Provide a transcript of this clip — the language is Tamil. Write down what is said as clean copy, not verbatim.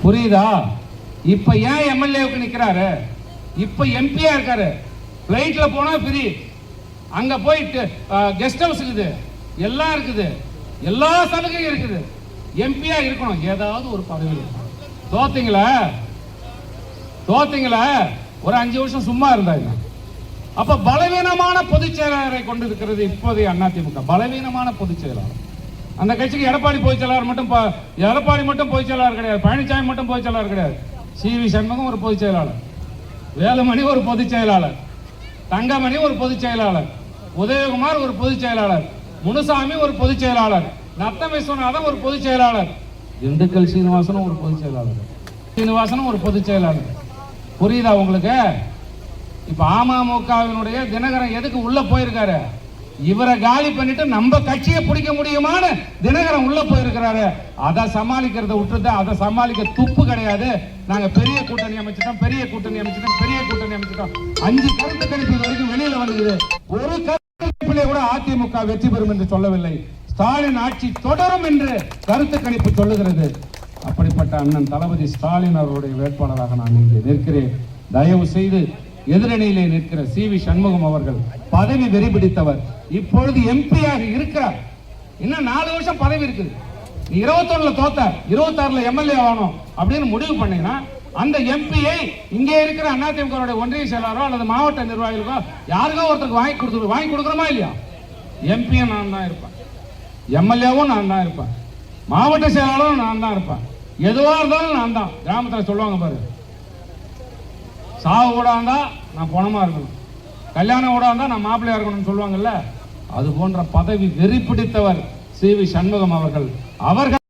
புரியுதா? இப்ப ஏன் எம்எல்ஏவுக்கு நிக்கிறாரு? இப்ப எம்பியா இருக்காரு. பிளைட்ல போனா ஃப்ரீ, அங்க போயிட்டு கெஸ்ட் ஹவுஸ் இருக்குது, எல்லாம் இருக்குது, எல்லா சலுகையும் இருக்குது. எம்பியா இருக்கணும், ஏதாவது ஒரு பதவி. தோத்தீங்களா ஒரு 5 வருஷம் சும்மா இருந்தாங்க. அப்ப பலவீனமான பொதுச் செயலாளரை கொண்டிருக்கிறது இப்போதைய அதிமுக. பலவீனமான பொதுச் செயலாளர். அந்த கட்சிக்கு எடப்பாடி பொதுச் செயலாளர் மட்டும் பொதுச் செயலாளர் கிடையாது, பழனிசாமி மட்டும் பொதுச் செயலாளர் கிடையாது. சி.வி. சண்முகம் ஒரு பொதுச் செயலாளர், வேலுமணி ஒரு பொதுச் செயலாளர், தங்கமணி ஒரு பொதுச் செயலாளர், உதயகுமார் ஒரு பொதுச் செயலாளர், முனுசாமி ஒரு பொதுச் செயலாளர், நத்தம் விஸ்வநாதன் ஒரு பொதுச் செயலாளர், திண்டுக்கல் சீனிவாசனும் ஒரு பொதுச் செயலாளர். புரியுதா உங்களுக்கு? இப்ப அமமுகவினுடைய தினகரன் எதுக்கு உள்ள போயிருக்காரு? இவரை காலி பண்ணிட்டு நம்ம கட்சியை பிடிக்க முடியுமான்னு தினகரன் உள்ள போயிருக்கிறாரு. அதை சமாளிக்கிறத விட்டுட்டு, அதை சமாளிக்க துப்பு கிடையாது. நாங்க பெரிய கூட்டணி அமைச்சிட்டோம் 5 கருத்து கணிப்பு வரைக்கும் வெளியில வந்தது. ஒரு கருத்து கூட அதிமுக வெற்றி பெறும் என்று சொல்லவில்லை. ஸ்டாலின் ஆட்சி தொடரும் என்று கருத்து கணிப்பு சொல்லுகிறது. அப்படிப்பட்ட அண்ணன் தளபதி ஸ்டாலின் அவருடைய வேட்பாளராக நான் இங்கே நிற்கிறேன். தயவு செய்து எதிரணியிலே நிற்கிற சி.வி. சண்முகம் அவர்கள் பதவி வெறி பிடித்தவர். இப்பொழுது எம்பியாக இருக்கிறார். இன்னும் 4 வருஷம் பதவி இருக்குது. 21ல தோத்த, 26ல எம்எல்ஏ ஆகணும் அப்படின்னு முடிவு பண்ணீங்கன்னா, அந்த எம்பியை இங்கே இருக்கிற அதிமுக ஒன்றிய செயலாளரோ அல்லது மாவட்ட நிர்வாகிகளுக்கோ யாருக்கோ ஒருத்தருக்கு வாங்கி கொடுக்குறோமா இல்லையா? எம்பியும் நான் தான் இருப்பேன், எம்எல்ஏவும் நான் தான் இருப்பேன், மாவட்ட செயலாளரும் நான் தான் இருப்பேன். எதுவா இருந்தாலும் நான் தான். கிராமத்தில் சொல்லுவாங்க பாரு, சாவு கூட இருந்தா நான் பணமா இருக்கணும், கல்யாணம் கூட இருந்தா நான் மாப்பிள்ளையா இருக்கணும்னு சொல்லுவாங்கல்ல. அது போன்ற பதவி வெறி பிடித்தவர் சி.வி. சண்முகம் அவர்கள்.